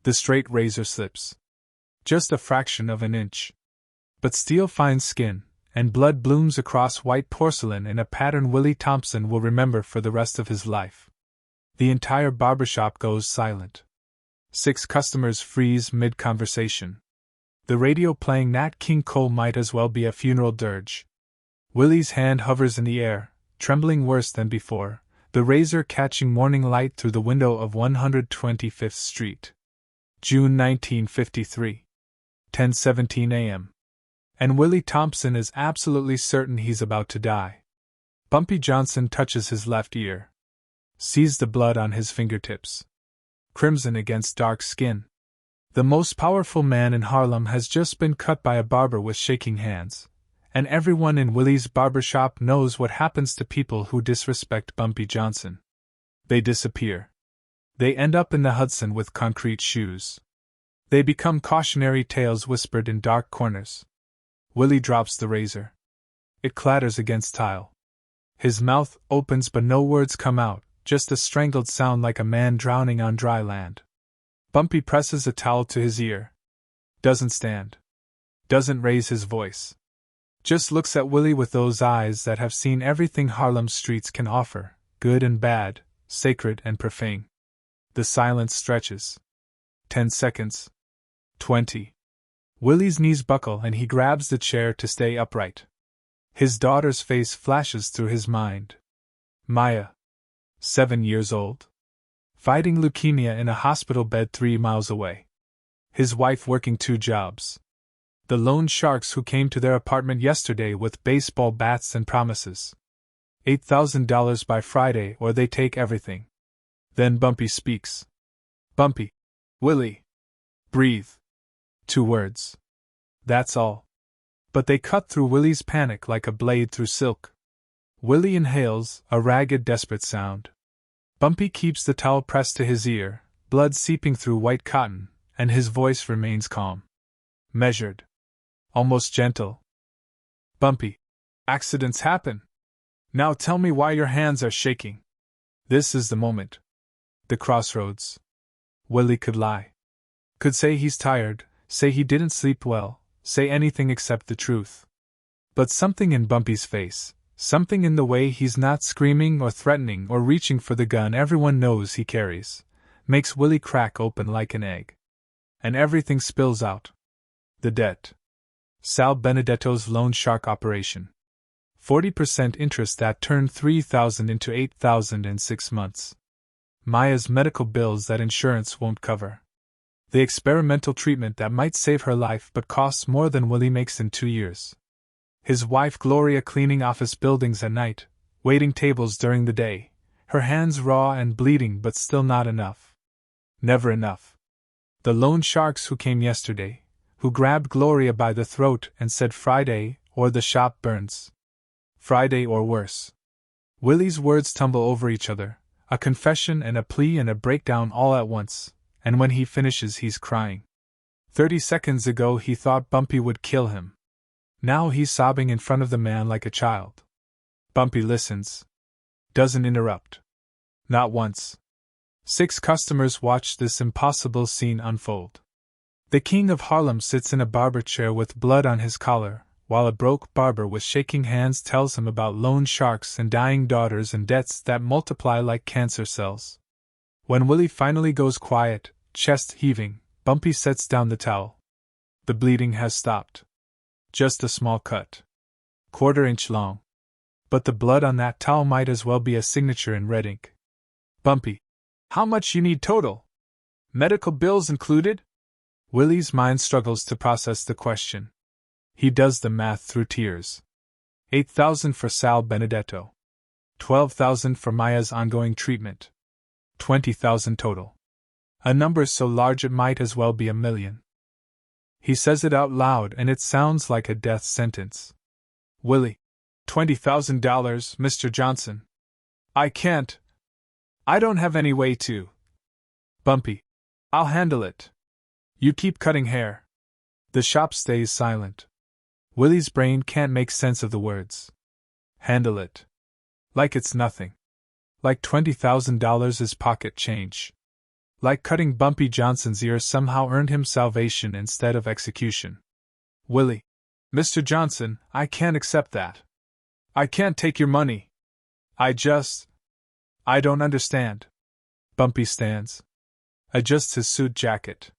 The straight razor slips. Just a fraction of an inch. But steel finds skin, and blood blooms across white porcelain in a pattern Willie Thompson will remember for the rest of his life. The entire barbershop goes silent. 6 customers freeze mid-conversation. The radio playing Nat King Cole might as well be a funeral dirge. Willie's hand hovers in the air, trembling worse than before, the razor catching morning light through the window of 125th Street. June 1953. 10:17 a.m. And Willie Thompson is absolutely certain he's about to die. Bumpy Johnson touches his left ear. Sees the blood on his fingertips. Crimson against dark skin. The most powerful man in Harlem has just been cut by a barber with shaking hands, and everyone in Willie's barbershop knows what happens to people who disrespect Bumpy Johnson. They disappear. They end up in the Hudson with concrete shoes. They become cautionary tales whispered in dark corners. Willie drops the razor. It clatters against tile. His mouth opens but no words come out, just a strangled sound like a man drowning on dry land. Bumpy presses a towel to his ear. Doesn't stand. Doesn't raise his voice. Just looks at Willie with those eyes that have seen everything Harlem's streets can offer, good and bad, sacred and profane. The silence stretches. 10 seconds. 20. Willie's knees buckle and he grabs the chair to stay upright. His daughter's face flashes through his mind. Maya. 7 years old. Fighting leukemia in a hospital bed 3 miles away. His wife working 2 jobs. The loan sharks who came to their apartment yesterday with baseball bats and promises. $8,000 by Friday or they take everything. Then Bumpy speaks. Bumpy. Willie. Breathe. 2 words. That's all. But they cut through Willie's panic like a blade through silk. Willie inhales, a ragged, desperate sound. Bumpy keeps the towel pressed to his ear, blood seeping through white cotton, and his voice remains calm. Measured. Almost gentle. Bumpy. Accidents happen. Now tell me why your hands are shaking. This is the moment. The crossroads. Willie could lie. Could say he's tired, say he didn't sleep well, say anything except the truth. But something in Bumpy's face, something in the way he's not screaming or threatening or reaching for the gun everyone knows he carries, makes Willie crack open like an egg. And everything spills out. The debt. Sal Benedetto's loan shark operation. 40% interest that turned $3,000 into $8,000 in 6 months. Maya's medical bills that insurance won't cover. The experimental treatment that might save her life but costs more than Willie makes in 2 years. His wife Gloria cleaning office buildings at night, waiting tables during the day, her hands raw and bleeding but still not enough. Never enough. The loan sharks who came yesterday, who grabbed Gloria by the throat and said Friday or the shop burns. Friday or worse. Willie's words tumble over each other, a confession and a plea and a breakdown all at once, and when he finishes he's crying. 30 seconds ago he thought Bumpy would kill him. Now he's sobbing in front of the man like a child. Bumpy listens. Doesn't interrupt. Not once. 6 customers watch this impossible scene unfold. The king of Harlem sits in a barber chair with blood on his collar, while a broke barber with shaking hands tells him about loan sharks and dying daughters and debts that multiply like cancer cells. When Willie finally goes quiet, chest heaving, Bumpy sets down the towel. The bleeding has stopped. Just a small cut. 1/4 inch long. But the blood on that towel might as well be a signature in red ink. Bumpy. How much you need total? Medical bills included? Willie's mind struggles to process the question. He does the math through tears. $8,000 for Sal Benedetto. $12,000 for Maya's ongoing treatment. $20,000 total. A number so large it might as well be $1 million. He says it out loud and it sounds like a death sentence. Willie. $20,000, Mr. Johnson. I can't. I don't have any way to. Bumpy. I'll handle it. You keep cutting hair. The shop stays silent. Willie's brain can't make sense of the words. Handle it. Like it's nothing. Like $20,000 is pocket change. Like cutting Bumpy Johnson's ear somehow earned him salvation instead of execution. Willie. Mr. Johnson, I can't accept that. I can't take your money. I don't understand. Bumpy stands. Adjusts his suit jacket.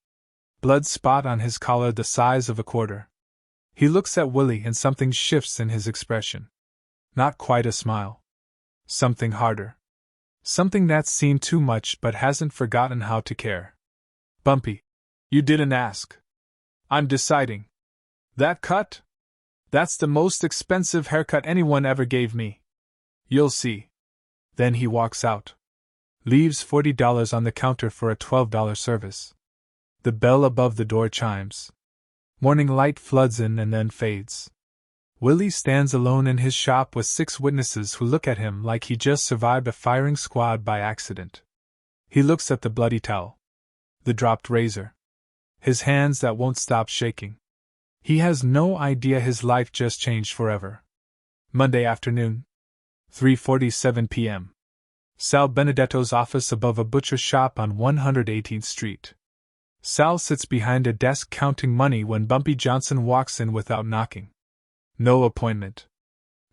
Blood spot on his collar the size of a quarter. He looks at Willie and something shifts in his expression. Not quite a smile. Something harder. Something that's seen too much but hasn't forgotten how to care. Bumpy. You didn't ask. I'm deciding. That cut? That's the most expensive haircut anyone ever gave me. You'll see. Then he walks out. Leaves $40 on the counter for a $12 service. The bell above the door chimes. Morning light floods in and then fades. Willie stands alone in his shop with 6 witnesses who look at him like he just survived a firing squad by accident. He looks at the bloody towel. The dropped razor. His hands that won't stop shaking. He has no idea his life just changed forever. Monday afternoon. 3:47 p.m. Sal Benedetto's office above a butcher shop on 118th Street. Sal sits behind a desk counting money when Bumpy Johnson walks in without knocking. No appointment.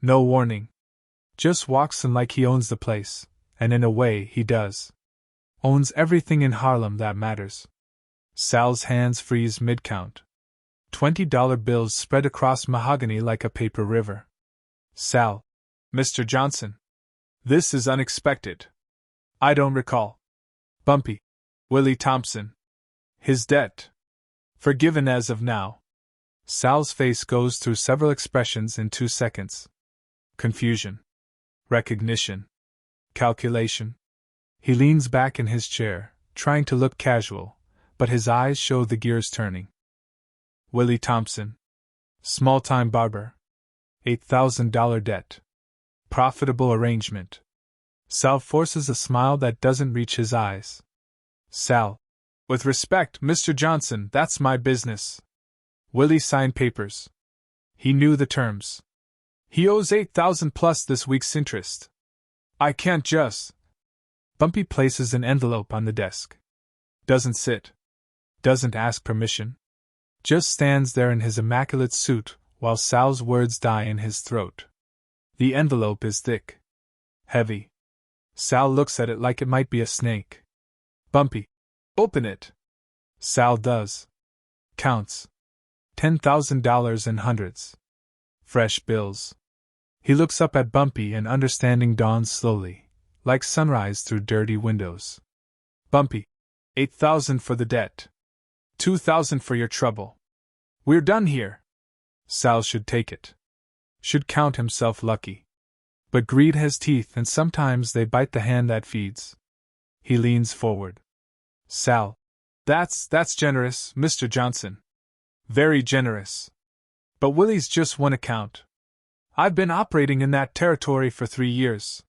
No warning. Just walks in like he owns the place, and in a way he does. Owns everything in Harlem that matters. Sal's hands freeze mid-count. $20 bills spread across mahogany like a paper river. Sal. Mr. Johnson. This is unexpected. I don't recall. Bumpy. Willie Thompson. His debt. Forgiven as of now. Sal's face goes through several expressions in 2 seconds. Confusion. Recognition. Calculation. He leans back in his chair, trying to look casual, but his eyes show the gears turning. Willie Thompson. Small-time barber. $8,000 debt. Profitable arrangement. Sal forces a smile that doesn't reach his eyes. Sal. With respect, Mr. Johnson, that's my business. Willie signed papers. He knew the terms. He owes $8,000 plus this week's interest. I can't just. Bumpy places an envelope on the desk. Doesn't sit. Doesn't ask permission. Just stands there in his immaculate suit while Sal's words die in his throat. The envelope is thick. Heavy. Sal looks at it like it might be a snake. Bumpy. Open it. Sal does. Counts. $10,000 in hundreds. Fresh bills. He looks up at Bumpy and understanding dawns slowly, like sunrise through dirty windows. Bumpy. $8,000 for the debt. $2,000 for your trouble. We're done here. Sal should take it. Should count himself lucky. But greed has teeth and sometimes they bite the hand that feeds. He leans forward. Sal. That's generous, Mr. Johnson. Very generous. But Willie's just one account. I've been operating in that territory for 3 years.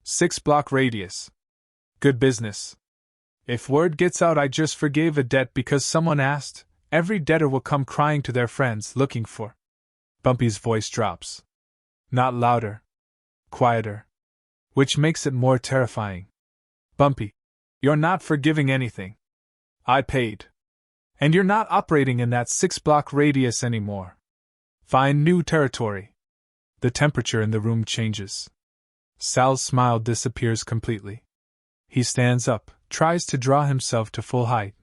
6-block radius. Good business. If word gets out I just forgave a debt because someone asked, every debtor will come crying to their friends looking for. Bumpy's voice drops. Not louder. Quieter. Which makes it more terrifying. Bumpy. You're not forgiving anything. I paid. And you're not operating in that 6-block radius anymore. Find new territory. The temperature in the room changes. Sal's smile disappears completely. He stands up, tries to draw himself to full height,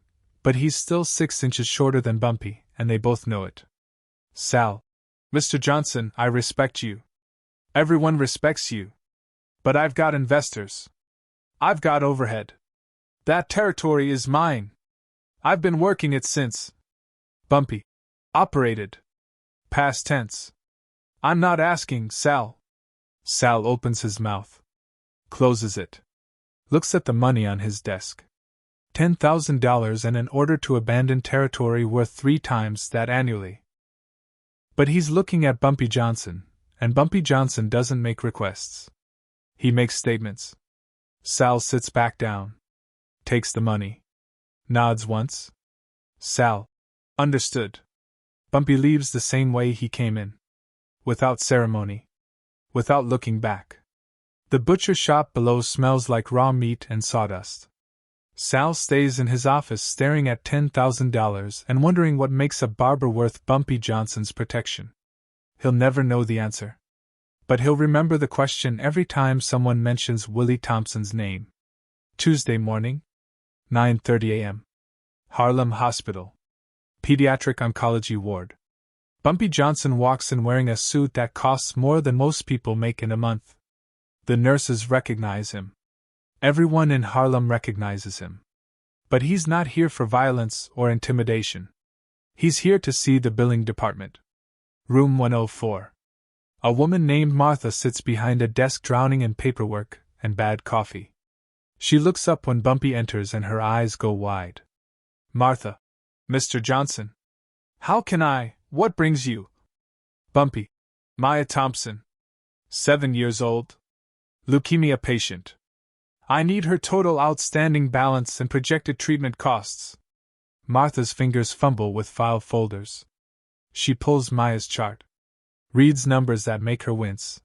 but he's still 6 inches shorter than Bumpy, and they both know it. Sal. Mr. Johnson, I respect you. Everyone respects you. But I've got investors. I've got overhead. That territory is mine. I've been working it since. Bumpy. Operated. Past tense. I'm not asking, Sal. Sal opens his mouth. Closes it. Looks at the money on his desk. $10,000 and an order to abandon territory worth 3 times that annually. But he's looking at Bumpy Johnson, and Bumpy Johnson doesn't make requests. He makes statements. Sal sits back down. Takes the money. Nods once. Sal. Understood. Bumpy leaves the same way he came in. Without ceremony. Without looking back. The butcher shop below smells like raw meat and sawdust. Sal stays in his office staring at $10,000 and wondering what makes a barber worth Bumpy Johnson's protection. He'll never know the answer. But he'll remember the question every time someone mentions Willie Thompson's name. Tuesday morning, 9:30 a.m. Harlem Hospital. Pediatric Oncology Ward. Bumpy Johnson walks in wearing a suit that costs more than most people make in a month. The nurses recognize him. Everyone in Harlem recognizes him. But he's not here for violence or intimidation. He's here to see the billing department. Room 104. A woman named Martha sits behind a desk drowning in paperwork and bad coffee. She looks up when Bumpy enters and her eyes go wide. Martha. Mr. Johnson. What brings you? Bumpy. Maya Thompson. 7 years old. Leukemia patient. I need her total outstanding balance and projected treatment costs. Martha's fingers fumble with file folders. She pulls Maya's chart. Reads numbers that make her wince.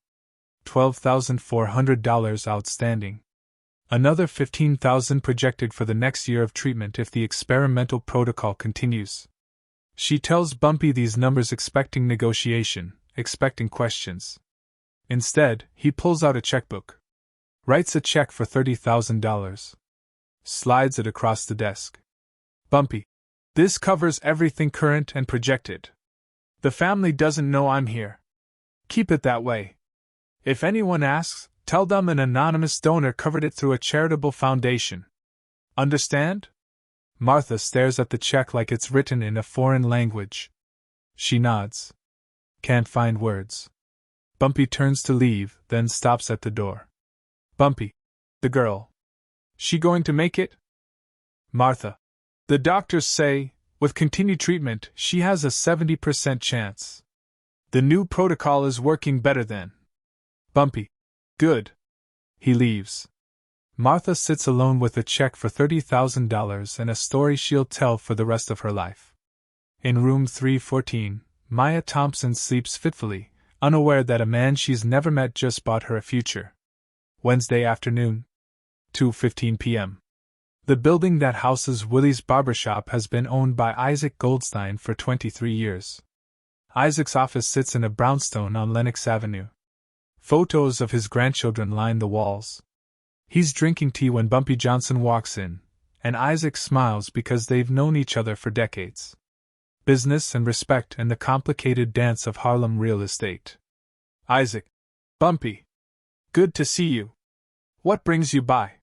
$12,400 outstanding. Another $15,000 projected for the next year of treatment if the experimental protocol continues. She tells Bumpy these numbers expecting negotiation, expecting questions. Instead, he pulls out a checkbook. Writes a check for $30,000. Slides it across the desk. Bumpy. This covers everything current and projected. The family doesn't know I'm here. Keep it that way. If anyone asks, tell them an anonymous donor covered it through a charitable foundation. Understand? Martha stares at the check like it's written in a foreign language. She nods. Can't find words. Bumpy turns to leave, then stops at the door. Bumpy. The girl. She going to make it? Martha. The doctors say, with continued treatment, she has a 70% chance. The new protocol is working better than. Bumpy. Good. He leaves. Martha sits alone with a check for $30,000 and a story she'll tell for the rest of her life. In room 314, Maya Thompson sleeps fitfully, unaware that a man she's never met just bought her a future. Wednesday afternoon, 2:15 p.m. The building that houses Willie's barbershop has been owned by Isaac Goldstein for 23 years. Isaac's office sits in a brownstone on Lenox Avenue. Photos of his grandchildren line the walls. He's drinking tea when Bumpy Johnson walks in, and Isaac smiles because they've known each other for decades. Business and respect and the complicated dance of Harlem real estate. Isaac. Bumpy. Good to see you. What brings you by?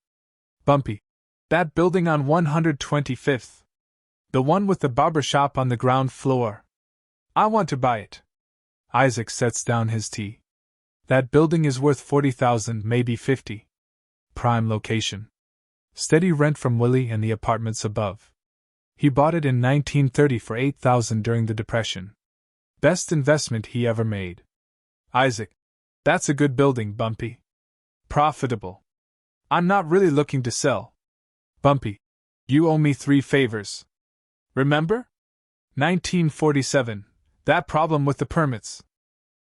Bumpy. That building on 125th. The one with the barbershop on the ground floor. I want to buy it. Isaac sets down his tea. That building is worth $40,000, maybe $50,000. Prime location. Steady rent from Willie and the apartments above. He bought it in 1930 for $8,000 during the Depression. Best investment he ever made. Isaac. That's a good building, Bumpy. Profitable. I'm not really looking to sell. Bumpy. You owe me 3 favors. Remember? 1947. That problem with the permits.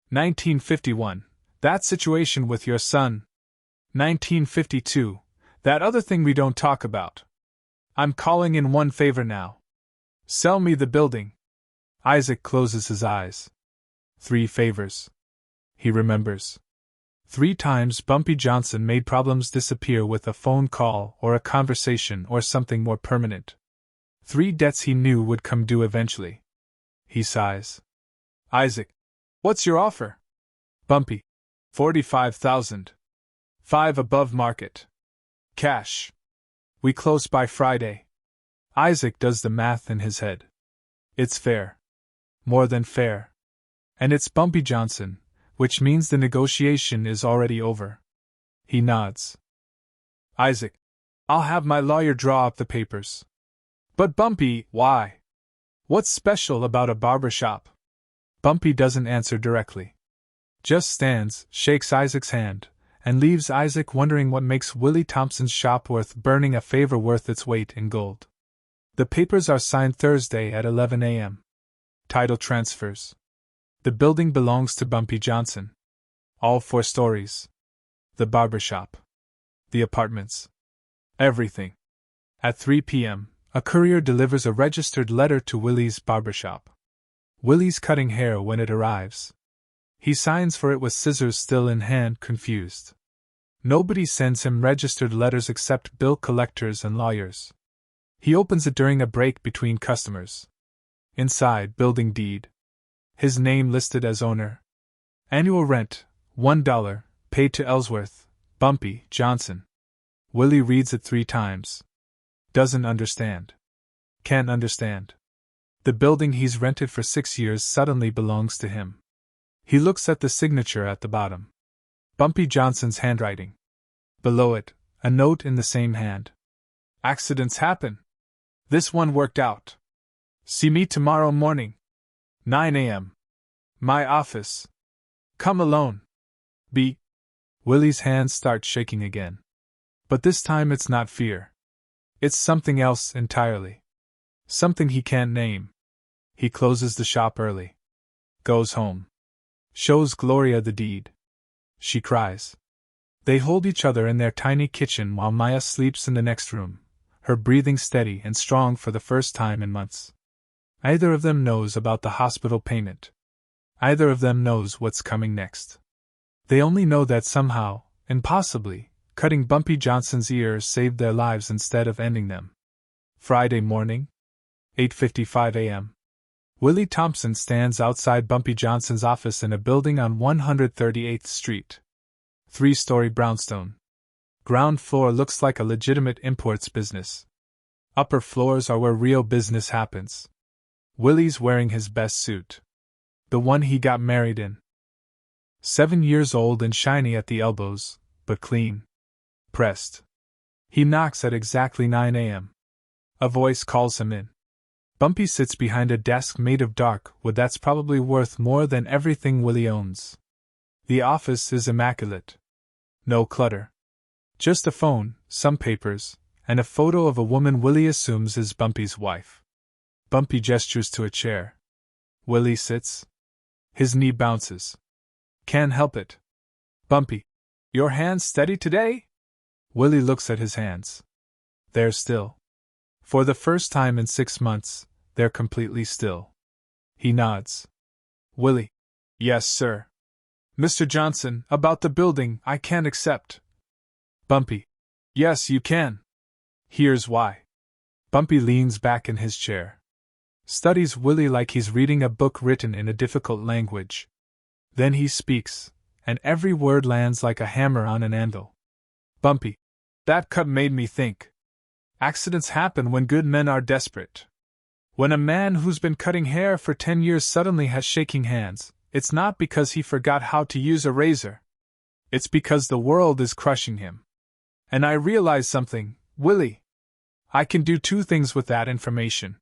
1951. That situation with your son. 1952. That other thing we don't talk about. I'm calling in one favor now. Sell me the building. Isaac closes his eyes. 3 favors. He remembers. 3 times Bumpy Johnson made problems disappear with a phone call or a conversation or something more permanent. 3 debts he knew would come due eventually. He sighs. Isaac. What's your offer? Bumpy. $45,000. 5 above market. Cash. We close by Friday. Isaac does the math in his head. It's fair. More than fair. And it's Bumpy Johnson, which means the negotiation is already over. He nods. Isaac. I'll have my lawyer draw up the papers. But Bumpy, why? What's special about a barber shop? Bumpy doesn't answer directly. Just stands, shakes Isaac's hand, and leaves Isaac wondering what makes Willie Thompson's shop worth burning a favor worth its weight in gold. The papers are signed Thursday at 11 a.m. Title transfers. The building belongs to Bumpy Johnson. All 4 stories. The barbershop. The apartments. Everything. At 3 p.m., a courier delivers a registered letter to Willie's barbershop. Willie's cutting hair when it arrives. He signs for it with scissors still in hand, confused. Nobody sends him registered letters except bill collectors and lawyers. He opens it during a break between customers. Inside, building deed. His name listed as owner. Annual rent, $1, paid to Ellsworth, Bumpy, Johnson. Willie reads it 3 times. Doesn't understand. Can't understand. The building he's rented for 6 years suddenly belongs to him. He looks at the signature at the bottom. Bumpy Johnson's handwriting. Below it, a note in the same hand. Accidents happen. This one worked out. See me tomorrow morning. 9 a.m. My office. Come alone. B. Willie's hands start shaking again. But this time it's not fear. It's something else entirely. Something he can't name. He closes the shop early. Goes home. Shows Gloria the deed. She cries. They hold each other in their tiny kitchen while Maya sleeps in the next room, her breathing steady and strong for the first time in months. Either of them knows about the hospital payment. Either of them knows what's coming next. They only know that somehow, impossibly, cutting Bumpy Johnson's ears saved their lives instead of ending them. Friday morning, 8:55 a.m. Willie Thompson stands outside Bumpy Johnson's office in a building on 138th Street. 3-story brownstone. Ground floor looks like a legitimate imports business. Upper floors are where real business happens. Willie's wearing his best suit. The one he got married in. 7 years old and shiny at the elbows, but clean. Pressed. He knocks at exactly 9 a.m. A voice calls him in. Bumpy sits behind a desk made of dark wood that's probably worth more than everything Willie owns. The office is immaculate. No clutter. Just a phone, some papers, and a photo of a woman Willie assumes is Bumpy's wife. Bumpy gestures to a chair. Willie sits. His knee bounces. Can't help it. Bumpy. Your hands steady today? Willie looks at his hands. They're still. For the first time in 6 months, they're completely still. He nods. Willie. Yes, sir. Mr. Johnson, about the building, I can't accept. Bumpy. Yes, you can. Here's why. Bumpy leans back in his chair. Studies Willie like he's reading a book written in a difficult language. Then he speaks, and every word lands like a hammer on an anvil. Bumpy. That cut made me think. Accidents happen when good men are desperate. When a man who's been cutting hair for 10 years suddenly has shaking hands, it's not because he forgot how to use a razor. It's because the world is crushing him. And I realize something, Willie. I can do 2 things with that information.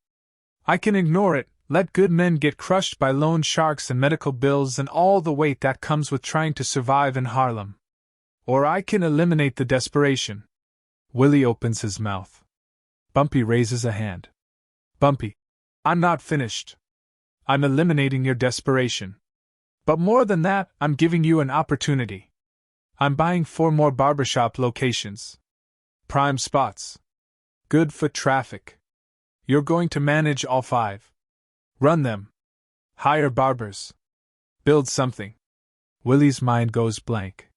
I can ignore it, let good men get crushed by loan sharks and medical bills and all the weight that comes with trying to survive in Harlem. Or I can eliminate the desperation. Willie opens his mouth. Bumpy raises a hand. Bumpy. I'm not finished. I'm eliminating your desperation. But more than that, I'm giving you an opportunity. I'm buying 4 more barbershop locations. Prime spots. Good foot traffic. You're going to manage all 5. Run them. Hire barbers. Build something. Willie's mind goes blank.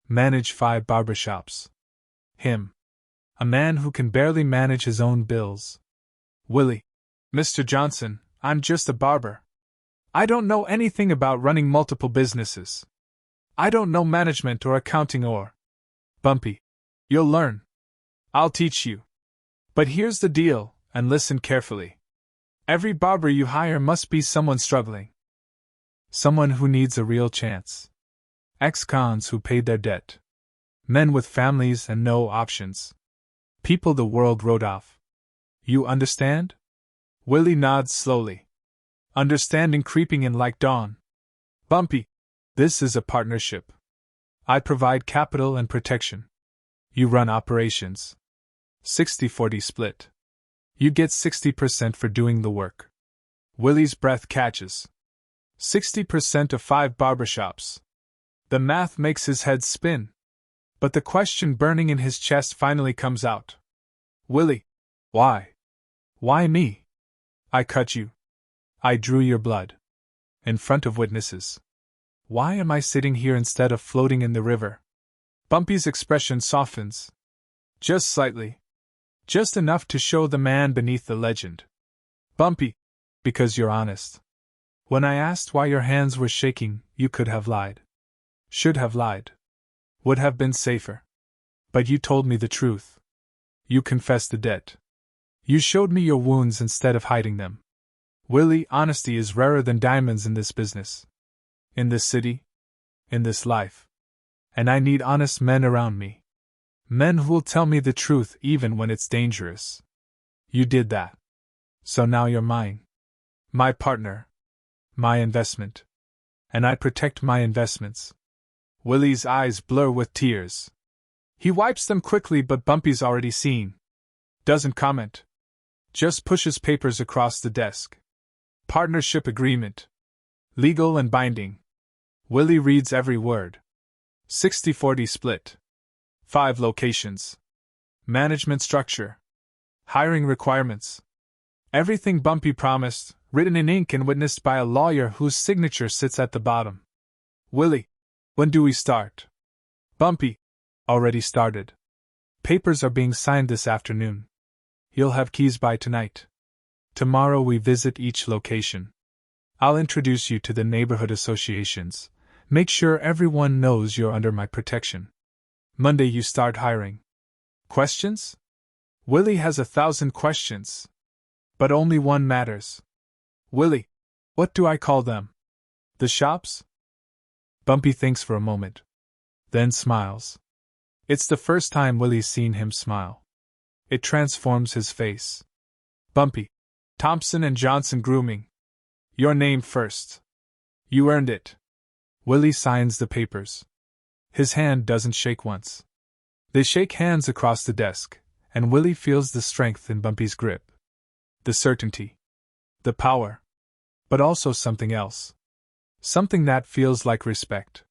Manage 5 barbershops. Him. A man who can barely manage his own bills. Willie. Mr. Johnson, I'm just a barber. I don't know anything about running multiple businesses. I don't know management or accounting or. Bumpy. You'll learn. I'll teach you. But here's the deal, and listen carefully. Every barber you hire must be someone struggling. Someone who needs a real chance. Ex-cons who paid their debt. Men with families and no options. People the world wrote off. You understand? Willie nods slowly. Understanding creeping in like dawn. Bumpy. This is a partnership. I provide capital and protection. You run operations. 60-40 split. You get 60% for doing the work. Willie's breath catches. 60% of 5 barbershops. The math makes his head spin. But the question burning in his chest finally comes out. Willie, Why? Why me? I cut you. I drew your blood. In front of witnesses. Why am I sitting here instead of floating in the river? Bumpy's expression softens. Just slightly. Just enough to show the man beneath the legend. Bumpy, because you're honest. When I asked why your hands were shaking, you could have lied. Should have lied. Would have been safer. But you told me the truth. You confessed the debt. You showed me your wounds instead of hiding them. Willie, honesty is rarer than diamonds in this business. In this city. In this life. And I need honest men around me. Men who'll tell me the truth even when it's dangerous. You did that. So now you're mine. My partner. My investment. And I protect my investments. Willie's eyes blur with tears. He wipes them quickly, but Bumpy's already seen. Doesn't comment. Just pushes papers across the desk. Partnership agreement. Legal and binding. Willie reads every word. 60-40 split. 5 locations. Management structure. Hiring requirements. Everything Bumpy promised, written in ink and witnessed by a lawyer whose signature sits at the bottom. Willie, when do we start? Bumpy, already started. Papers are being signed this afternoon. You'll have keys by tonight. Tomorrow we visit each location. I'll introduce you to the neighborhood associations. Make sure everyone knows you're under my protection. Monday you start hiring. Questions? Willie has 1,000 questions. But only one matters. Willie, what do I call them? The shops? Bumpy thinks for a moment. Then smiles. It's the first time Willie's seen him smile. It transforms his face. Bumpy. Thompson and Johnson Grooming. Your name first. You earned it. Willie signs the papers. His hand doesn't shake once. They shake hands across the desk, and Willie feels the strength in Bumpy's grip. The certainty. The power. But also something else. Something that feels like respect.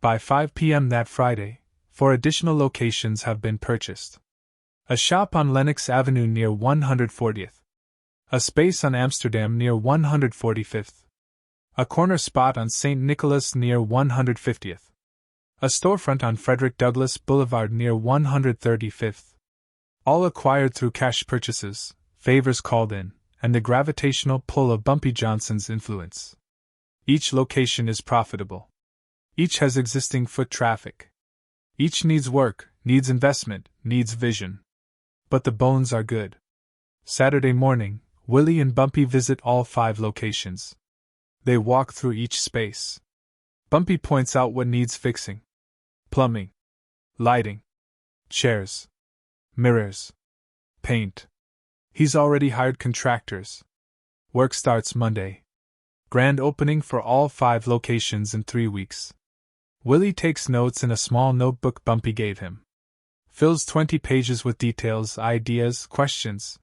By 5 p.m. that Friday, 4 additional locations have been purchased. A shop on Lenox Avenue near 140th. A space on Amsterdam near 145th. A corner spot on St. Nicholas near 150th. A storefront on Frederick Douglass Boulevard near 135th. All acquired through cash purchases, favors called in, and the gravitational pull of Bumpy Johnson's influence. Each location is profitable. Each has existing foot traffic. Each needs work, needs investment, needs vision. But the bones are good. Saturday morning, Willie and Bumpy visit all 5 locations. They walk through each space. Bumpy points out what needs fixing. Plumbing. Lighting. Chairs. Mirrors. Paint. He's already hired contractors. Work starts Monday. Grand opening for all 5 locations in 3 weeks. Willie takes notes in a small notebook Bumpy gave him. Fills 20 pages with details, ideas, questions.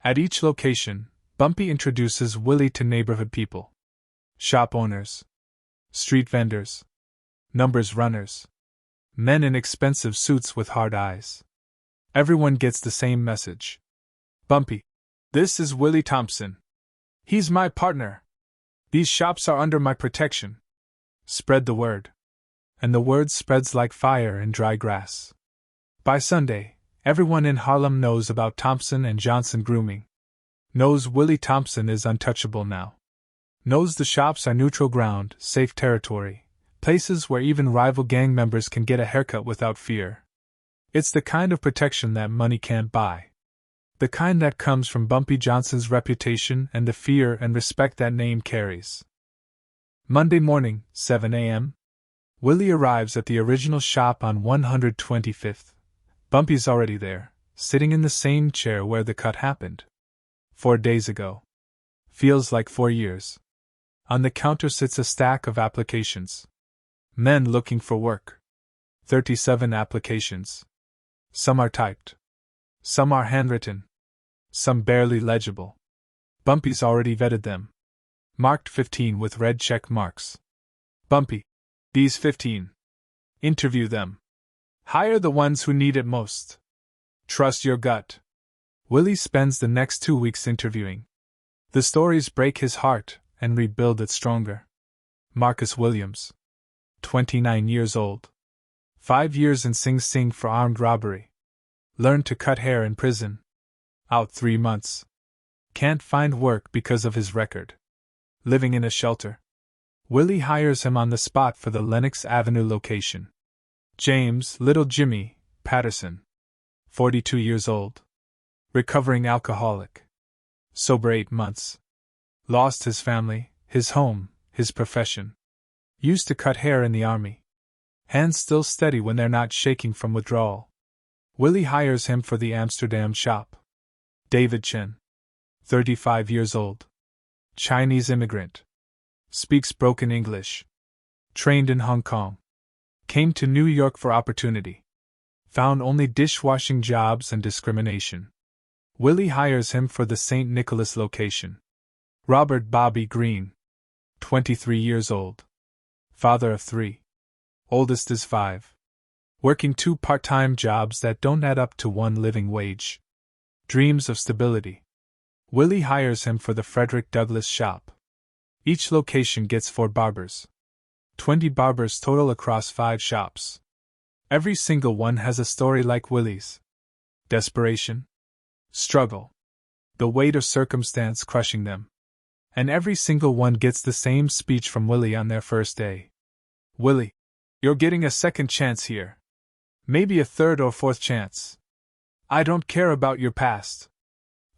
At each location, Bumpy introduces Willie to neighborhood people. Shop owners. Street vendors. Numbers runners. Men in expensive suits with hard eyes. Everyone gets the same message. Bumpy. This is Willie Thompson. He's my partner. These shops are under my protection. Spread the word. And the word spreads like fire in dry grass. By Sunday, everyone in Harlem knows about Thompson and Johnson Grooming. Knows Willie Thompson is untouchable now. Knows the shops are neutral ground, safe territory, places where even rival gang members can get a haircut without fear. It's the kind of protection that money can't buy. The kind that comes from Bumpy Johnson's reputation and the fear and respect that name carries. Monday morning, 7 a.m. Willie arrives at the original shop on 125th. Bumpy's already there, sitting in the same chair where the cut happened. 4 days ago. Feels like 4 years. On the counter sits a stack of applications. Men looking for work. 37 applications. Some are typed. Some are handwritten. Some barely legible. Bumpy's already vetted them. Marked 15 with red check marks. Bumpy. These 15. Interview them. Hire the ones who need it most. Trust your gut. Willie spends the next 2 weeks interviewing. The stories break his heart and rebuild it stronger. Marcus Williams, 29 years old. 5 years in Sing Sing for armed robbery. Learned to cut hair in prison. Out 3 months. Can't find work because of his record. Living in a shelter. Willie hires him on the spot for the Lenox Avenue location. James Little Jimmy Patterson, 42 years old. Recovering alcoholic. Sober 8 months. Lost his family, his home, his profession. Used to cut hair in the army. Hands still steady when they're not shaking from withdrawal. Willie hires him for the Amsterdam shop. David Chen, 35 years old. Chinese immigrant. Speaks broken English. Trained in Hong Kong. Came to New York for opportunity. Found only dishwashing jobs and discrimination. Willie hires him for the St. Nicholas location. Robert Bobby Green, 23 years old. Father of 3. Oldest is 5. Working 2 part-time jobs that don't add up to 1 living wage. Dreams of stability. Willie hires him for the Frederick Douglass shop. Each location gets 4 barbers. 20 barbers total across 5 shops. Every single one has a story like Willie's. Desperation. Struggle. The weight of circumstance crushing them. And every single one gets the same speech from Willie on their first day. Willie, you're getting a second chance here. Maybe a third or fourth chance. I don't care about your past.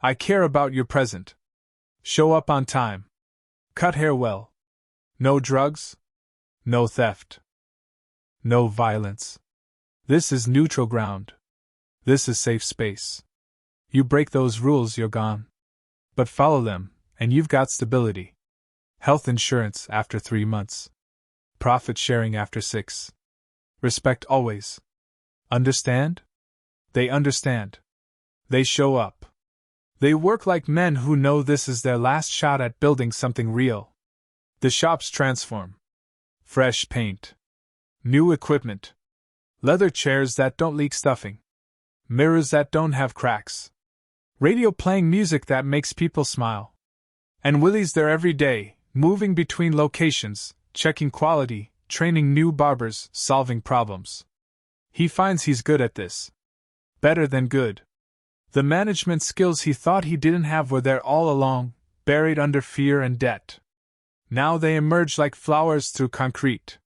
I care about your present. Show up on time. Cut hair well. No drugs. No theft. No violence. This is neutral ground. This is safe space. You break those rules, you're gone. But follow them, and you've got stability. Health insurance after 3 months. Profit sharing after 6. Respect always. Understand? They understand. They show up. They work like men who know this is their last shot at building something real. The shops transform. Fresh paint. New equipment. Leather chairs that don't leak stuffing. Mirrors that don't have cracks. Radio playing music that makes people smile. And Willie's there every day, moving between locations, checking quality, training new barbers, solving problems. He finds he's good at this. Better than good. The management skills he thought he didn't have were there all along, buried under fear and debt. Now they emerge like flowers through concrete.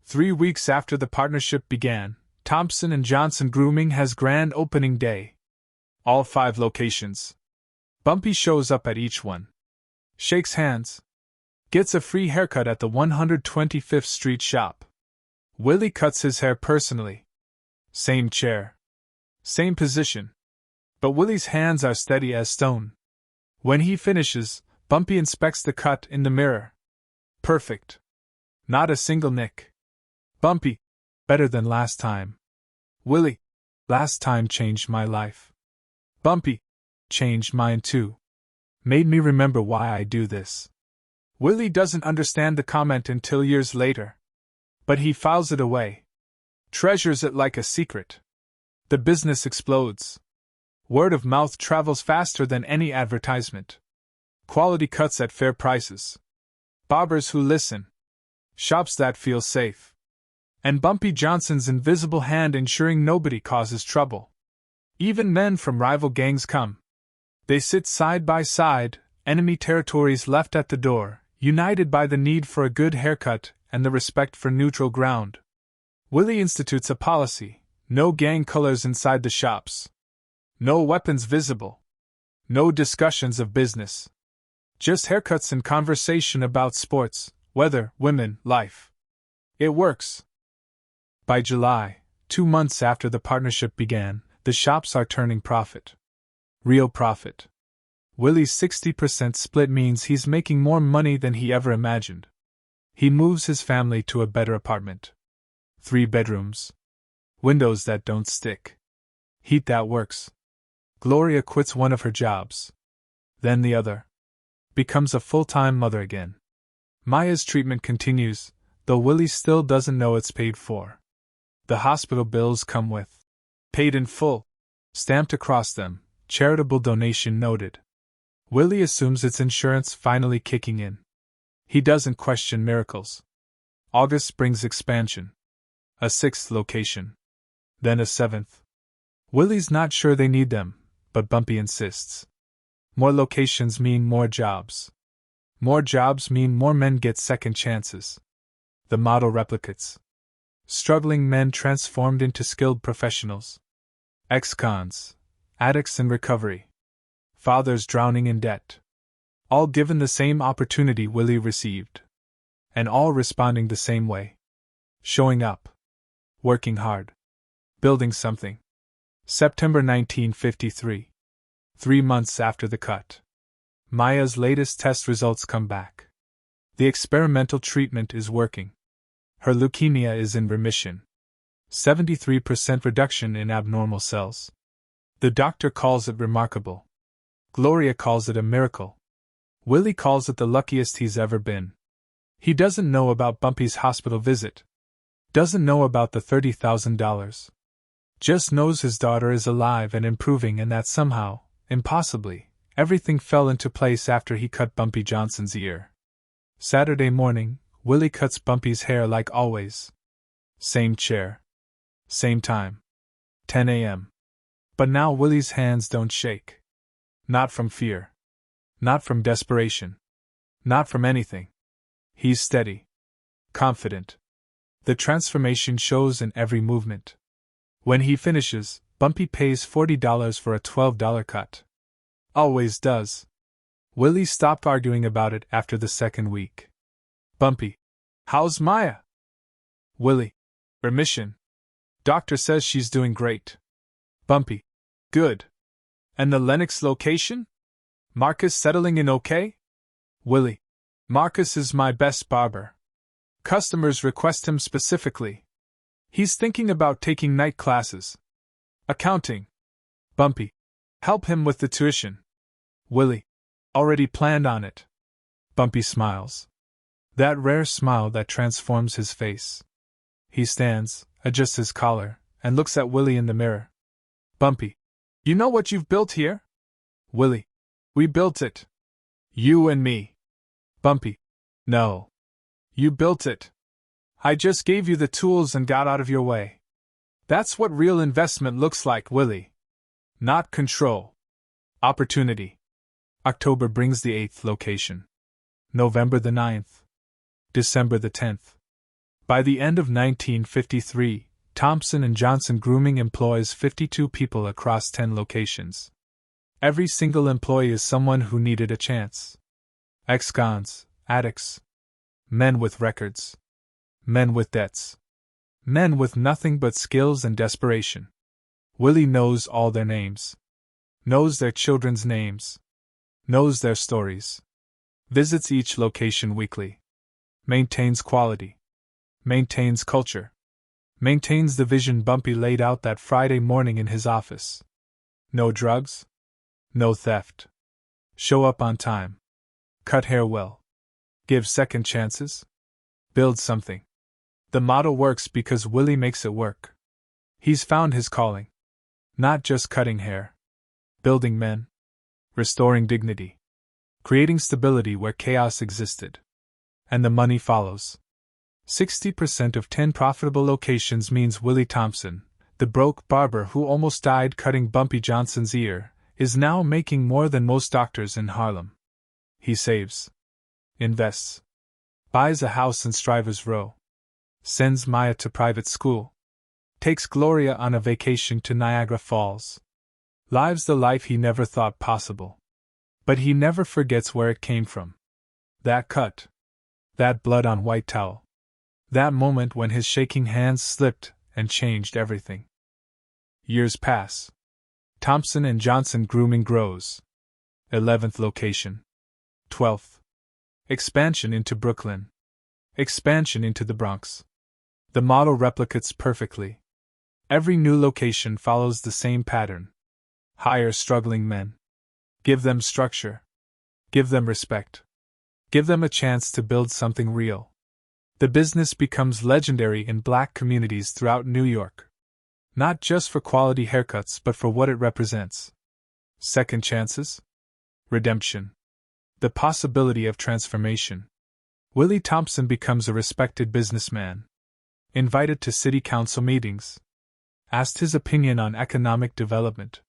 3 weeks after the partnership began, Thompson & Johnson Grooming has grand opening day. All 5 locations. Bumpy shows up at each one. Shakes hands. Gets a free haircut at the 125th Street shop. Willie cuts his hair personally. Same chair. Same position. But Willie's hands are steady as stone. When he finishes, Bumpy inspects the cut in the mirror. Perfect. Not a single nick. Bumpy. Better than last time. Willie. Last time changed my life. Bumpy. Changed mine too. Made me remember why I do this. Willie doesn't understand the comment until years later. But he files it away. Treasures it like a secret. The business explodes. Word of mouth travels faster than any advertisement. Quality cuts at fair prices. Barbers who listen. Shops that feel safe. And Bumpy Johnson's invisible hand ensuring nobody causes trouble. Even men from rival gangs come. They sit side by side, enemy territories left at the door, united by the need for a good haircut and the respect for neutral ground. Willie institutes a policy: no gang colors inside the shops. No weapons visible. No discussions of business. Just haircuts and conversation about sports, weather, women, life. It works. By July, 2 months after the partnership began, the shops are turning profit. Real profit. Willie's 60% split means he's making more money than he ever imagined. He moves his family to a better apartment. 3 bedrooms. Windows that don't stick. Heat that works. Gloria quits one of her jobs. Then the other. Becomes a full-time mother again. Maya's treatment continues, though Willie still doesn't know it's paid for. The hospital bills come with paid in full, stamped across them, Charitable donation noted. Willie assumes it's insurance finally kicking in. He doesn't question miracles. August brings expansion. A 6th location. Then a 7th. Willie's not sure they need them, but Bumpy insists. More locations mean more jobs. More jobs mean more men get second chances. The model replicates. Struggling men transformed into skilled professionals. Ex-cons. Addicts in recovery. Fathers drowning in debt. All given the same opportunity Willie received. And all responding the same way. Showing up. Working hard. Building something. September 1953. 3 months after the cut. Maya's latest test results come back. The experimental treatment is working. Her leukemia is in remission. 73% reduction in abnormal cells. The doctor calls it remarkable. Gloria calls it a miracle. Willie calls it the luckiest he's ever been. He doesn't know about Bumpy's hospital visit. Doesn't know about the $30,000. Just knows his daughter is alive and improving and that somehow, impossibly, everything fell into place after he cut Bumpy Johnson's ear. Saturday morning, Willie cuts Bumpy's hair like always. Same chair. Same time. 10 a.m. But now Willie's hands don't shake. Not from fear. Not from desperation. Not from anything. He's steady. Confident. The transformation shows in every movement. When he finishes, Bumpy pays $40 for a $12 cut. Always does. Willie stopped arguing about it after the second week. Bumpy. How's Maya? Willie. Remission. Doctor says she's doing great. Bumpy. Good. And the Lenox location? Marcus settling in okay? Willie. Marcus is my best barber. Customers request him specifically. He's thinking about taking night classes. Accounting. Bumpy. Help him with the tuition. Willie. Already planned on it. Bumpy smiles. That rare smile that transforms his face. He stands, adjusts his collar, and looks at Willie in the mirror. Bumpy. You know what you've built here? Willie. We built it. You and me. Bumpy. No. You built it. I just gave you the tools and got out of your way. That's what real investment looks like, Willie. Not control. Opportunity. October brings the 8th location. November the 9th. December the 10th. By the end of 1953, Thompson & Johnson Grooming employs 52 people across 10 locations. Every single employee is someone who needed a chance. Ex-cons, addicts. Men with records. Men with debts. Men with nothing but skills and desperation. Willie knows all their names. Knows their children's names. Knows their stories. Visits each location weekly. Maintains quality. Maintains culture. Maintains the vision Bumpy laid out that Friday morning in his office. No drugs. No theft. Show up on time. Cut hair well. Give second chances. Build something. The model works because Willie makes it work. He's found his calling. Not just cutting hair. Building men. Restoring dignity. Creating stability where chaos existed. And the money follows. 60% of 10 profitable locations means Willie Thompson, the broke barber who almost died cutting Bumpy Johnson's ear, is now making more than most doctors in Harlem. He saves. Invests. Buys a house in Strivers Row. Sends Maya to private school. Takes Gloria on a vacation to Niagara Falls. Lives the life he never thought possible. But he never forgets where it came from. That cut. That blood on white towel. That moment when his shaking hands slipped and changed everything. Years pass. Thompson & Johnson Grooming grows. 11th location. 12th. Expansion into Brooklyn. Expansion into the Bronx. The model replicates perfectly. Every new location follows the same pattern. Hire struggling men. Give them structure. Give them respect. Give them a chance to build something real. The business becomes legendary in black communities throughout New York. Not just for quality haircuts but for what it represents. Second chances? Redemption. The possibility of transformation. Willie Thompson becomes a respected businessman. Invited to city council meetings. Asked his opinion on economic development.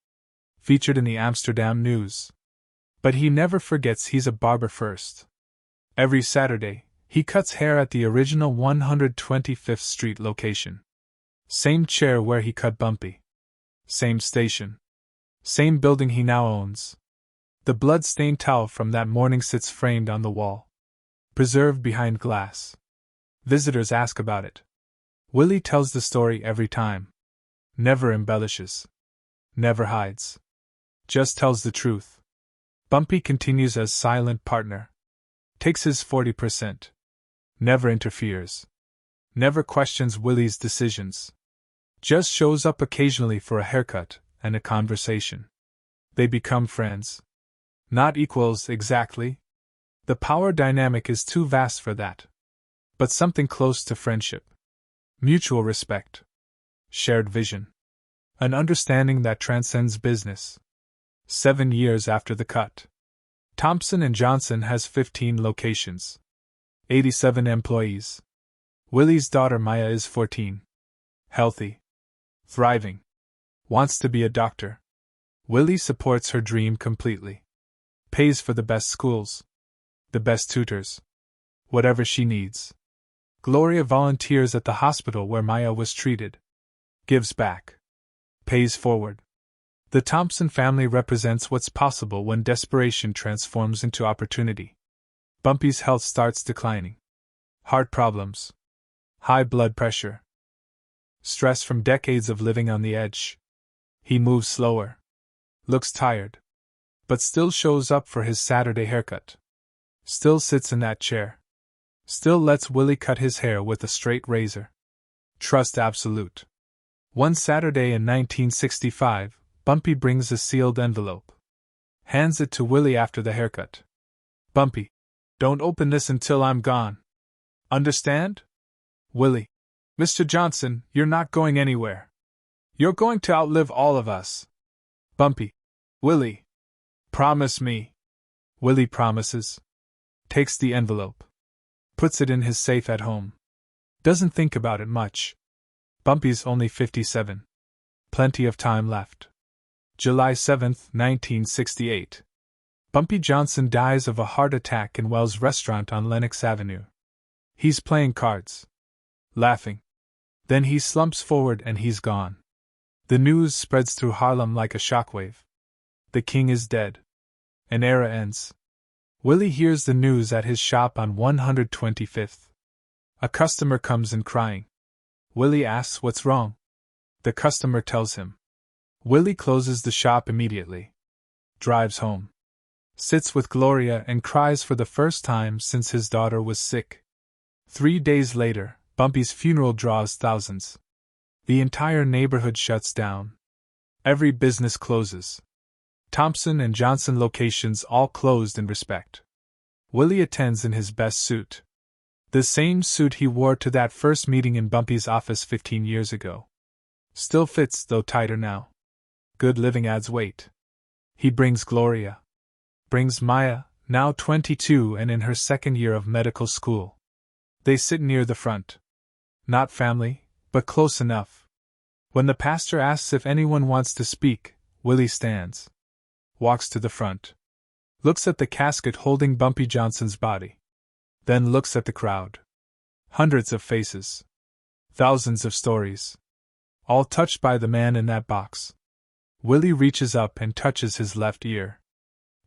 Featured in the Amsterdam News. But he never forgets he's a barber first. Every Saturday, he cuts hair at the original 125th Street location. Same chair where he cut Bumpy. Same station. Same building he now owns. The blood-stained towel from that morning sits framed on the wall. Preserved behind glass. Visitors ask about it. Willie tells the story every time. Never embellishes. Never hides. Just tells the truth. Bumpy continues as silent partner. Takes his 40%. Never interferes. Never questions Willie's decisions. Just shows up occasionally for a haircut and a conversation. They become friends. Not equals exactly. The power dynamic is too vast for that. But something close to friendship. Mutual respect. Shared vision. An understanding that transcends business. 7 years after the cut. Thompson & Johnson has 15 locations. 87 employees. Willie's daughter Maya is 14. Healthy. Thriving. Wants to be a doctor. Willie supports her dream completely. Pays for the best schools. The best tutors. Whatever she needs. Gloria volunteers at the hospital where Maya was treated. Gives back. Pays forward. The Thompson family represents what's possible when desperation transforms into opportunity. Bumpy's health starts declining. Heart problems. High blood pressure. Stress from decades of living on the edge. He moves slower. Looks tired. But still shows up for his Saturday haircut. Still sits in that chair. Still lets Willie cut his hair with a straight razor. Trust absolute. One Saturday in 1965, Bumpy brings a sealed envelope. Hands it to Willie after the haircut. Bumpy, don't open this until I'm gone. Understand? Willie, Mr. Johnson, you're not going anywhere. You're going to outlive all of us. Bumpy, Willie, promise me. Willie promises. Takes the envelope. Puts it in his safe at home. Doesn't think about it much. Bumpy's only 57. Plenty of time left. July 7, 1968. Bumpy Johnson dies of a heart attack in Wells' restaurant on Lenox Avenue. He's playing cards. Laughing. Then he slumps forward and he's gone. The news spreads through Harlem like a shockwave. The king is dead. An era ends. Willie hears the news at his shop on 125th. A customer comes in crying. Willie asks what's wrong. The customer tells him. Willie closes the shop immediately. Drives home. Sits with Gloria and cries for the first time since his daughter was sick. 3 days later, Bumpy's funeral draws thousands. The entire neighborhood shuts down. Every business closes. Thompson & Johnson locations all closed in respect. Willie attends in his best suit. The same suit he wore to that first meeting in Bumpy's office 15 years ago. Still fits, though tighter now. Good living adds weight. He brings Gloria. Brings Maya, now 22 and in her second year of medical school. They sit near the front. Not family, but close enough. When the pastor asks if anyone wants to speak, Willie stands. Walks to the front. Looks at the casket holding Bumpy Johnson's body. Then looks at the crowd. Hundreds of faces. Thousands of stories. All touched by the man in that box. Willie reaches up and touches his left ear.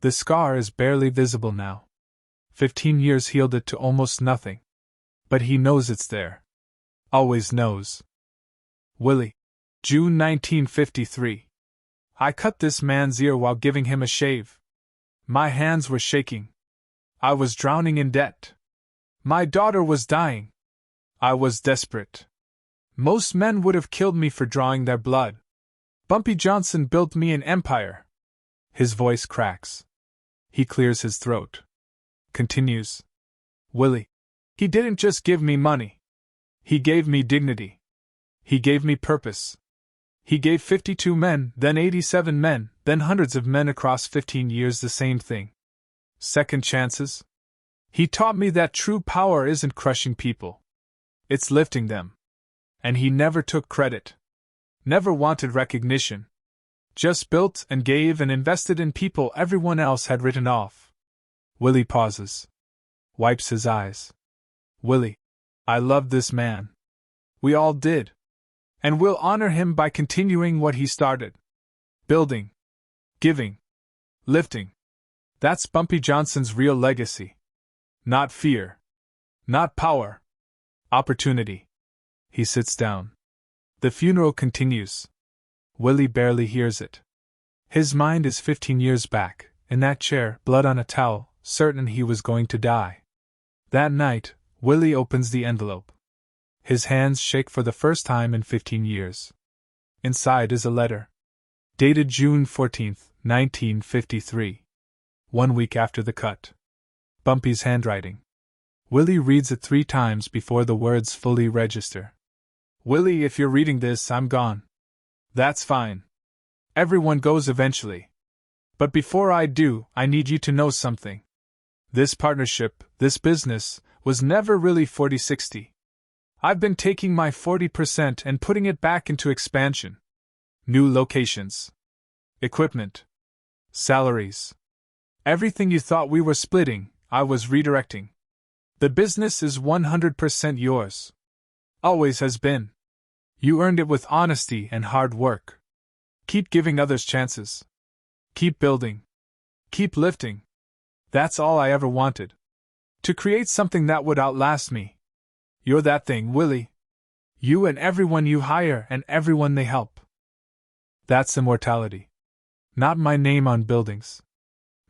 The scar is barely visible now. 15 years healed it to almost nothing. But he knows it's there. Always knows. Willie. June 1953. I cut this man's ear while giving him a shave. My hands were shaking. I was drowning in debt. My daughter was dying. I was desperate. Most men would have killed me for drawing their blood. Bumpy Johnson built me an empire. His voice cracks. He clears his throat. Continues. Willie. He didn't just give me money. He gave me dignity. He gave me purpose. He gave 52 men, then 87 men, then hundreds of men across 15 years the same thing. Second chances? He taught me that true power isn't crushing people. It's lifting them. And he never took credit. Never wanted recognition. Just built and gave and invested in people everyone else had written off. Willie pauses. Wipes his eyes. Willie, I loved this man. We all did. And we'll honor him by continuing what he started. Building. Giving. Lifting. That's Bumpy Johnson's real legacy. Not fear. Not power. Opportunity. He sits down. The funeral continues. Willie barely hears it. His mind is 15 years back, in that chair, blood on a towel, certain he was going to die. That night, Willie opens the envelope. His hands shake for the first time in 15 years. Inside is a letter. Dated June 14, 1953. 1 week after the cut. Bumpy's handwriting. Willie reads it 3 times before the words fully register. Willie, if you're reading this, I'm gone. That's fine. Everyone goes eventually. But before I do, I need you to know something. This partnership, this business, was never really 40-60. I've been taking my 40% and putting it back into expansion. New locations. Equipment. Salaries. Everything you thought we were splitting, I was redirecting. The business is 100% yours. Always has been. You earned it with honesty and hard work. Keep giving others chances. Keep building. Keep lifting. That's all I ever wanted. To create something that would outlast me. You're that thing, Willie. You and everyone you hire and everyone they help. That's immortality. Not my name on buildings.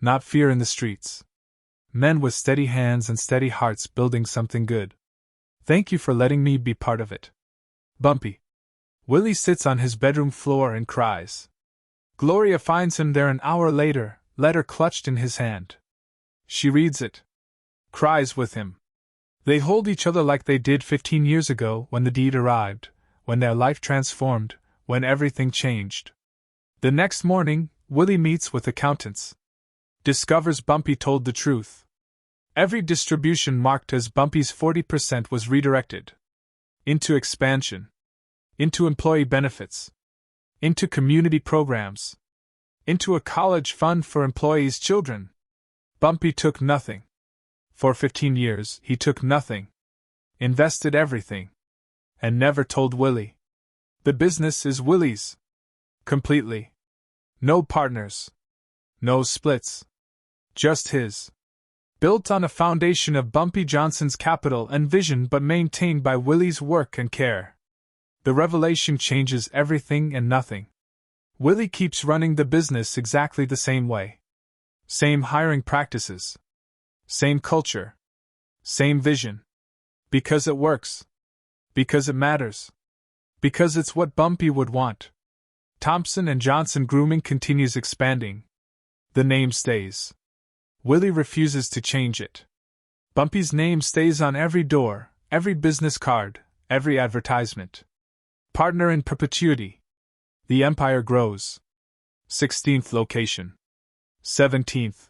Not fear in the streets. Men with steady hands and steady hearts building something good. Thank you for letting me be part of it. Bumpy. Willie sits on his bedroom floor and cries. Gloria finds him there an hour later, letter clutched in his hand. She reads it. Cries with him. They hold each other like they did 15 years ago when the deed arrived, when their life transformed, when everything changed. The next morning, Willie meets with accountants. Discovers Bumpy told the truth. Every distribution marked as Bumpy's 40% was redirected. Into expansion. Into employee benefits. Into community programs. Into a college fund for employees' children. Bumpy took nothing. For 15 years, he took nothing. Invested everything. And never told Willie. The business is Willie's. Completely. No partners. No splits. Just his. Built on a foundation of Bumpy Johnson's capital and vision but maintained by Willie's work and care. The revelation changes everything and nothing. Willie keeps running the business exactly the same way. Same hiring practices. Same culture. Same vision. Because it works. Because it matters. Because it's what Bumpy would want. Thompson & Johnson Grooming continues expanding. The name stays. Willie refuses to change it. Bumpy's name stays on every door, every business card, every advertisement. Partner in perpetuity. The empire grows. 16th location. 17th.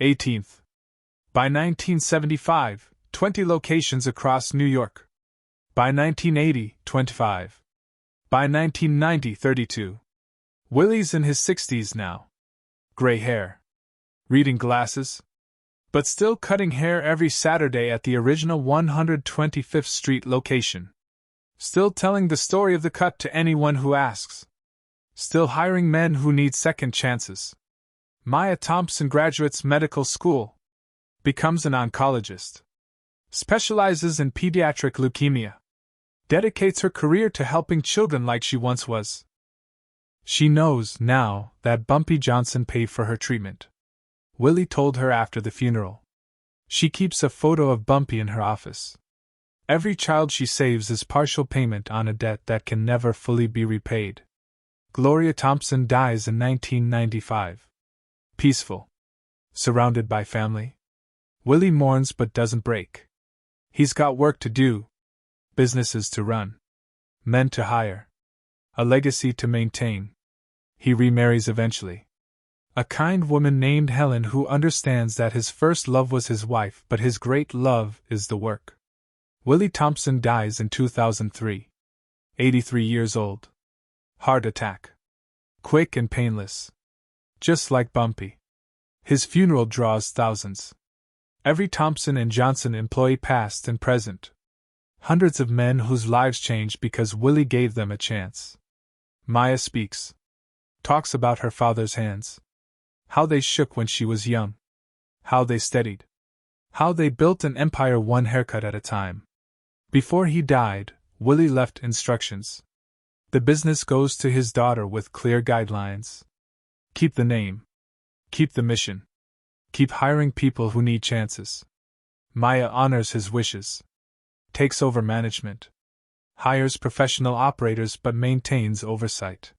18th. By 1975, 20 locations across New York. By 1980, 25. By 1990, 32. Willie's in his 60s now. Gray hair. Reading glasses. But still cutting hair every Saturday at the original 125th Street location. Still telling the story of the cut to anyone who asks. Still hiring men who need second chances. Maya Thompson graduates medical school. Becomes an oncologist. Specializes in pediatric leukemia. Dedicates her career to helping children like she once was. She knows, now, that Bumpy Johnson paid for her treatment. Willie told her after the funeral. She keeps a photo of Bumpy in her office. Every child she saves is partial payment on a debt that can never fully be repaid. Gloria Thompson dies in 1995. Peaceful. Surrounded by family. Willie mourns but doesn't break. He's got work to do. Businesses to run. Men to hire. A legacy to maintain. He remarries eventually. A kind woman named Helen who understands that his first love was his wife, but his great love is the work. Willie Thompson dies in 2003. 83 years old. Heart attack. Quick and painless. Just like Bumpy. His funeral draws thousands. Every Thompson and Johnson employee past and present. Hundreds of men whose lives changed because Willie gave them a chance. Maya speaks. Talks about her father's hands. How they shook when she was young. How they steadied. How they built an empire one haircut at a time. Before he died, Willie left instructions. The business goes to his daughter with clear guidelines. Keep the name. Keep the mission. Keep hiring people who need chances. Maya honors his wishes. Takes over management. Hires professional operators but maintains oversight.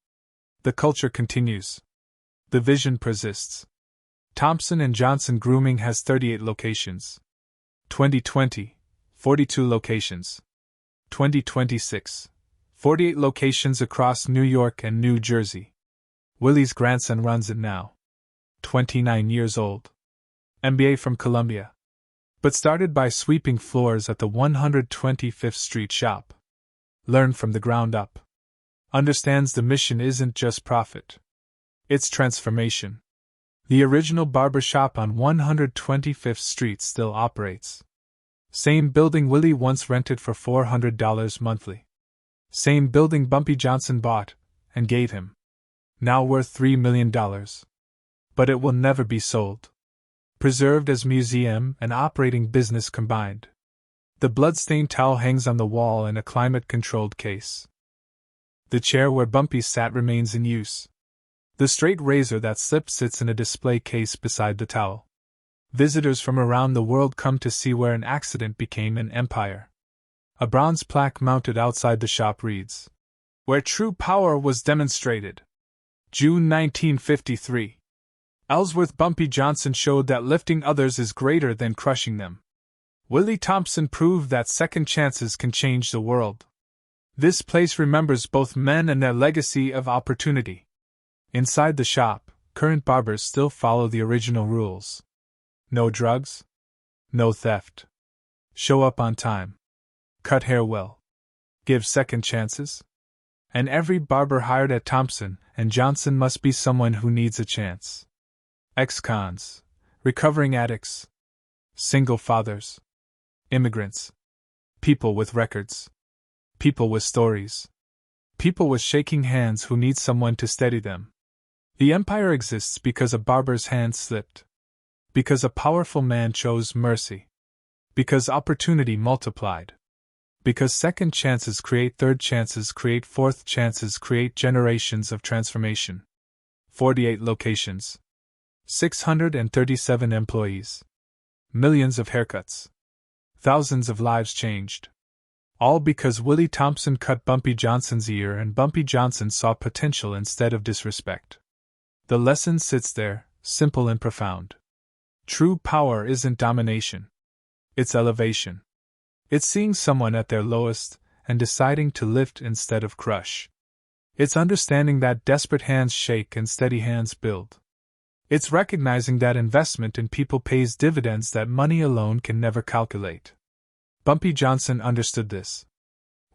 The culture continues. The vision persists. Thompson and Johnson Grooming has 38 locations. 2020, 42 locations. 2026, 48 locations across New York and New Jersey. Willie's grandson runs it now. 29 years old. MBA from Columbia. But started by sweeping floors at the 125th Street shop. Learned from the ground up. Understands the mission isn't just profit. It's transformation. The original barber shop on 125th Street still operates. Same building Willie once rented for $400 monthly. Same building Bumpy Johnson bought and gave him. Now worth $3 million. But it will never be sold. Preserved as museum and operating business combined. The bloodstained towel hangs on the wall in a climate-controlled case. The chair where Bumpy sat remains in use. The straight razor that slipped sits in a display case beside the towel. Visitors from around the world come to see where an accident became an empire. A bronze plaque mounted outside the shop reads, "Where true power was demonstrated. June 1953. Ellsworth Bumpy Johnson showed that lifting others is greater than crushing them. Willie Thompson proved that second chances can change the world. This place remembers both men and their legacy of opportunity." Inside the shop, current barbers still follow the original rules. No drugs. No theft. Show up on time. Cut hair well. Give second chances. And every barber hired at Thompson and Johnson must be someone who needs a chance. Ex-cons. Recovering addicts. Single fathers. Immigrants. People with records. People with stories. People with shaking hands who need someone to steady them. The empire exists because a barber's hand slipped. Because a powerful man chose mercy. Because opportunity multiplied. Because second chances create third chances, create fourth chances, create generations of transformation. 48 locations. 637 employees. Millions of haircuts. Thousands of lives changed. All because Willie Thompson cut Bumpy Johnson's ear and Bumpy Johnson saw potential instead of disrespect. The lesson sits there, simple and profound. True power isn't domination. It's elevation. It's seeing someone at their lowest and deciding to lift instead of crush. It's understanding that desperate hands shake and steady hands build. It's recognizing that investment in people pays dividends that money alone can never calculate. Bumpy Johnson understood this.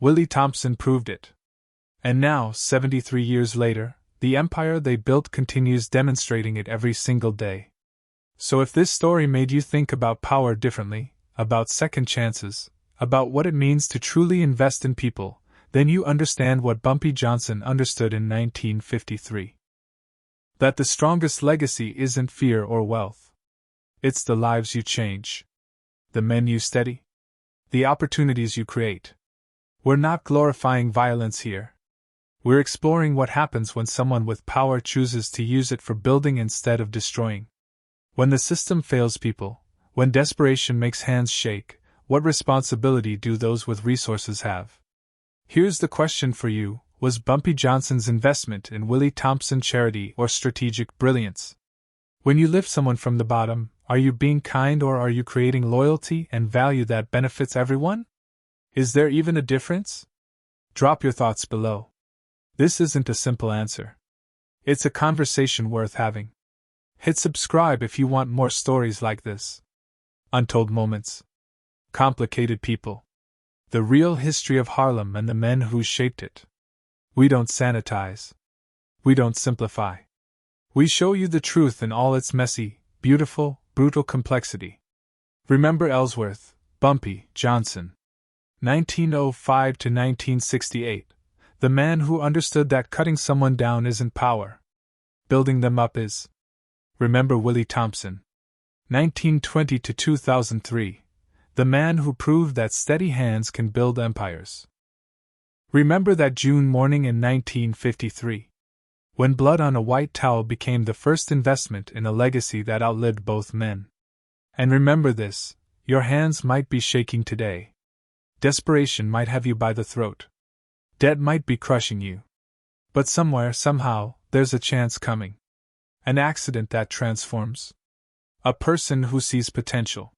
Willie Thompson proved it. And now, 73 years later, the empire they built continues demonstrating it every single day. So if this story made you think about power differently, about second chances, about what it means to truly invest in people, then you understand what Bumpy Johnson understood in 1953. That the strongest legacy isn't fear or wealth. It's the lives you change. The men you steady. The opportunities you create. We're not glorifying violence here. We're exploring what happens when someone with power chooses to use it for building instead of destroying. When the system fails people, when desperation makes hands shake, what responsibility do those with resources have? Here's the question for you: was Bumpy Johnson's investment in Willie Thompson charity or strategic brilliance? When you lift someone from the bottom, are you being kind or are you creating loyalty and value that benefits everyone? Is there even a difference? Drop your thoughts below. This isn't a simple answer. It's a conversation worth having. Hit subscribe if you want more stories like this. Untold moments. Complicated people. The real history of Harlem and the men who shaped it. We don't sanitize. We don't simplify. We show you the truth in all its messy, beautiful, brutal complexity. Remember Ellsworth, Bumpy, Johnson. 1905 to 1968. The man who understood that cutting someone down isn't power. Building them up is. Remember Willie Thompson. 1920 to 2003. The man who proved that steady hands can build empires. Remember that June morning in 1953. When blood on a white towel became the first investment in a legacy that outlived both men. And remember this, your hands might be shaking today. Desperation might have you by the throat. Debt might be crushing you. But somewhere, somehow, there's a chance coming. An accident that transforms. A person who sees potential.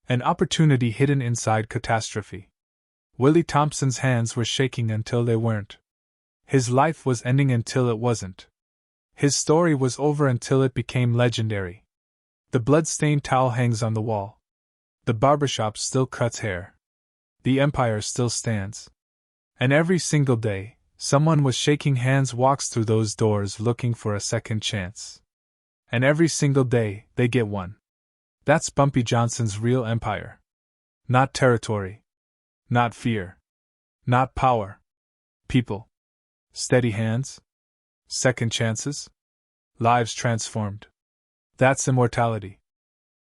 An opportunity hidden inside catastrophe. Willie Thompson's hands were shaking until they weren't. His life was ending until it wasn't. His story was over until it became legendary. The blood-stained towel hangs on the wall. The barbershop still cuts hair. The empire still stands. And every single day, someone with shaking hands walks through those doors looking for a second chance. And every single day, they get one. That's Bumpy Johnson's real empire. Not territory. Not fear. Not power. People. Steady hands. Second chances. Lives transformed. That's immortality.